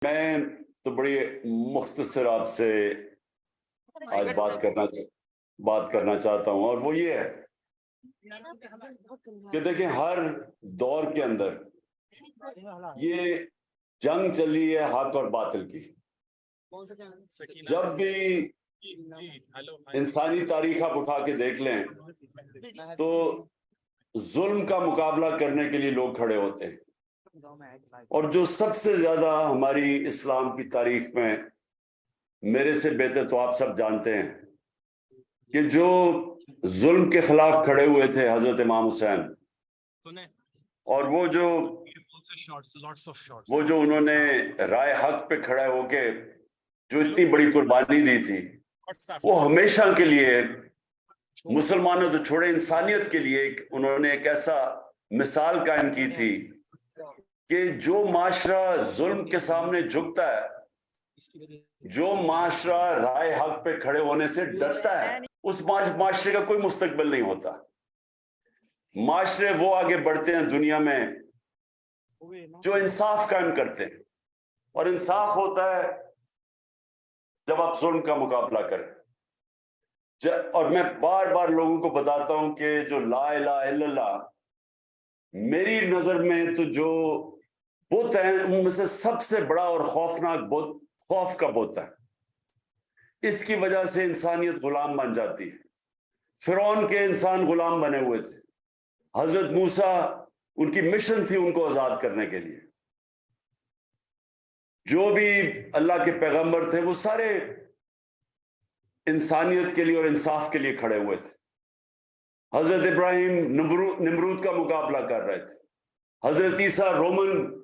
मैं तो बड़ी मुख्तसर आपसे आज बात करना चाहता हूं, और वो ये है कि देखिए, हर दौर के अंदर ये जंग चली है हक और बातिल की। जब भी इंसानी तारीख आप उठा के देख लें तो जुल्म का मुकाबला करने के लिए लोग खड़े होते हैं, और जो सबसे ज्यादा हमारी इस्लाम की तारीख में, मेरे से बेहतर तो आप सब जानते हैं कि जो जुल्म के खिलाफ खड़े हुए थे हजरत इमाम हुसैन, और वो जो उन्होंने राय हक पे खड़े होके जो इतनी बड़ी कुर्बानी दी थी, वो हमेशा के लिए मुसलमानों तो छोड़े इंसानियत के लिए उन्होंने एक ऐसा मिसाल कायम की थी कि जो माशरा जुल्म के सामने झुकता है, जो माशरा राय हक पे खड़े होने से डरता है, उस माशरे का कोई मुस्तकबिल नहीं होता। माशरे वो आगे बढ़ते हैं दुनिया में जो इंसाफ कायम करते हैं, और इंसाफ होता है जब आप जुल्म का मुकाबला करें। और मैं बार बार लोगों को बताता हूं कि जो ला इलाहा इल्लल्लाह, मेरी नजर में तो जो बुत है उनमें से सबसे बड़ा और खौफनाक बुत खौफ का बुत है। इसकी वजह से इंसानियत गुलाम बन जाती है। फिरौन के इंसान गुलाम बने हुए थे, हजरत मूसा उनकी मिशन थी उनको आजाद करने के लिए। जो भी अल्लाह के पैगंबर थे वो सारे इंसानियत के लिए और इंसाफ के लिए खड़े हुए थे। हजरत इब्राहिम निमरूद का मुकाबला कर रहे थे, हजरत ईसा रोमन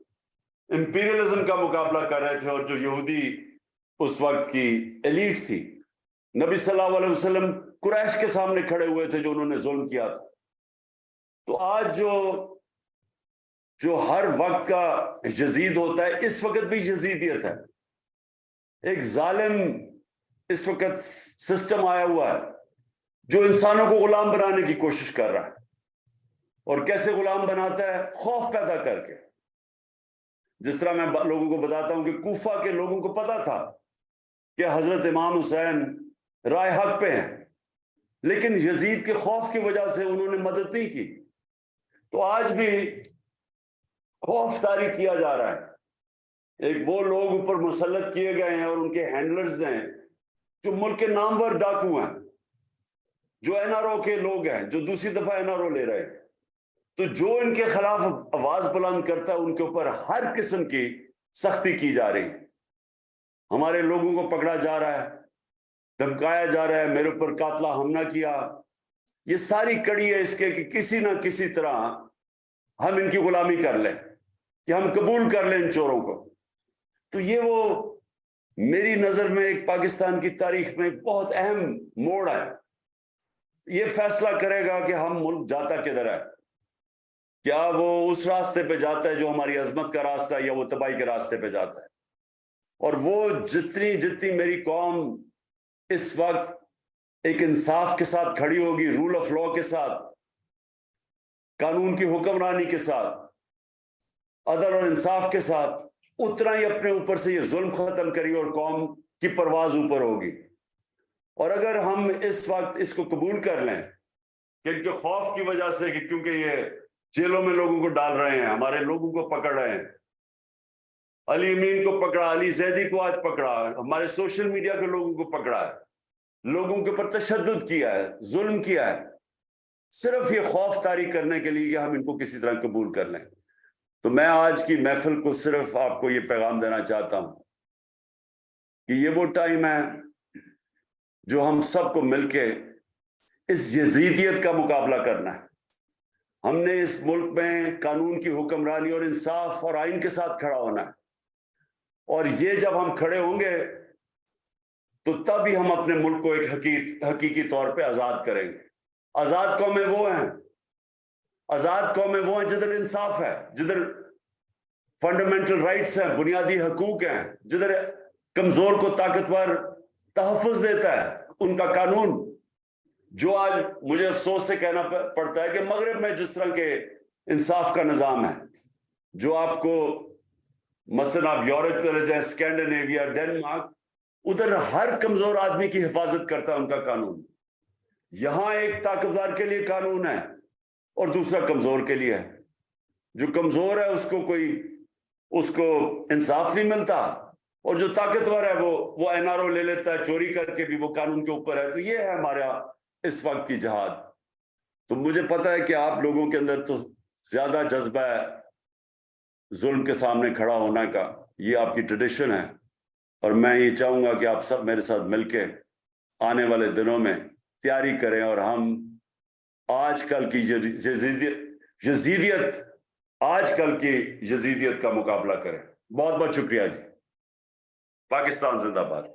इंपीरियलिज्म का मुकाबला कर रहे थे, और जो यहूदी उस वक्त की एलीट थी, नबी सल्लल्लाहु अलैहि वसल्लम कुरैश के सामने खड़े हुए थे जो उन्होंने जुल्म किया था। तो आज जो हर वक्त का यजीद होता है, इस वक्त भी यजीदियत है। एक जालिम इस वक्त सिस्टम आया हुआ है जो इंसानों को गुलाम बनाने की कोशिश कर रहा है। और कैसे गुलाम बनाता है? खौफ पैदा करके। जिस तरह मैं लोगों को बताता हूं कि कूफा के लोगों को पता था कि हजरत इमाम हुसैन राय हक पे हैं, लेकिन यजीद के खौफ की वजह से उन्होंने मदद नहीं की। तो आज भी खौफ तारी किया जा रहा है। एक वो लोग ऊपर मुसल्लत किए गए हैं और उनके हैंडलर्स हैं जो मुल्क के नामवर डाकू हैं, जो एनआरओ के लोग हैं, जो दूसरी दफा एनआरओ ले रहे हैं। तो जो इनके खिलाफ आवाज बुलंद करता है उनके ऊपर हर किस्म की सख्ती की जा रही है। हमारे लोगों को पकड़ा जा रहा है, धमकाया जा रहा है, मेरे ऊपर कातला हमला किया। ये सारी कड़ी है इसके कि किसी ना किसी तरह हम इनकी गुलामी कर लें, कि हम कबूल कर लें इन चोरों को। तो ये वो मेरी नजर में एक पाकिस्तान की तारीख में बहुत अहम मोड़ है। ये फैसला करेगा कि हम मुल्क जाता किधर है। क्या वो उस रास्ते पे जाता है जो हमारी अजमत का रास्ता है, या वो तबाही के रास्ते पे जाता है। और वो जितनी मेरी कौम इस वक्त एक इंसाफ के साथ खड़ी होगी, रूल ऑफ लॉ के साथ, कानून की हुक्मरानी के साथ, अदल और इंसाफ के साथ, उतना ही अपने ऊपर से ये जुल्म खत्म करेगी और कौम की परवाज ऊपर होगी। और अगर हम इस वक्त इसको कबूल कर लें कि इनके खौफ की वजह से, कि क्योंकि ये जेलों में लोगों को डाल रहे हैं, हमारे लोगों को पकड़ रहे हैं, अली अमीन को पकड़ा, अली जैदी को आज पकड़ा, हमारे सोशल मीडिया के लोगों को पकड़ा है, लोगों के ऊपर तशद्दुद किया है, जुल्म किया है, सिर्फ ये खौफ तारी करने के लिए कि हम इनको किसी तरह कबूल कर लें। तो मैं आज की महफिल को सिर्फ आपको ये पैगाम देना चाहता हूं कि ये वो टाइम है जो हम सबको मिलके इस यजीदियत का मुकाबला करना है। हमने इस मुल्क में कानून की हुक्मरानी और इंसाफ और आइन के साथ खड़ा होना है। और ये जब हम खड़े होंगे तो तब ही हम अपने मुल्क को एक हकीकी तौर पे आजाद करेंगे। आजाद कौमें वो हैं, आजाद कौमें वो हैं जिधर इंसाफ है, जिधर फंडामेंटल राइट्स हैं, बुनियादी हकूक हैं, जिधर कमजोर को ताकतवर तहफ़्फ़ुज़ देता है उनका कानून। जो आज मुझे अफसोस से कहना पड़ता है कि मगरिब में जिस तरह के इंसाफ का निज़ाम है, जो आपको मसलन आप यूरोप चले जाए, स्कैंडिनेविया, डेनमार्क, उधर हर कमजोर आदमी की हिफाजत करता है उनका कानून। यहां एक ताकतवर के लिए कानून है और दूसरा कमजोर के लिए है। जो कमजोर है उसको इंसाफ नहीं मिलता, और जो ताकतवर है वो एनआरओ ले लेता है, चोरी करके भी वो कानून के ऊपर है। तो ये है हमारा इस वक्त की जहाद। तो मुझे पता है कि आप लोगों के अंदर तो ज्यादा जज्बा है जुल्म के सामने खड़ा होना का, ये आपकी ट्रेडिशन है, और मैं ये चाहूंगा कि आप सब मेरे साथ मिलके आने वाले दिनों में तैयारी करें और हम आजकल की यजीदियत आजकल की यजीदियत का मुकाबला करें। बहुत बहुत शुक्रिया जी। पाकिस्तान जिंदाबाद।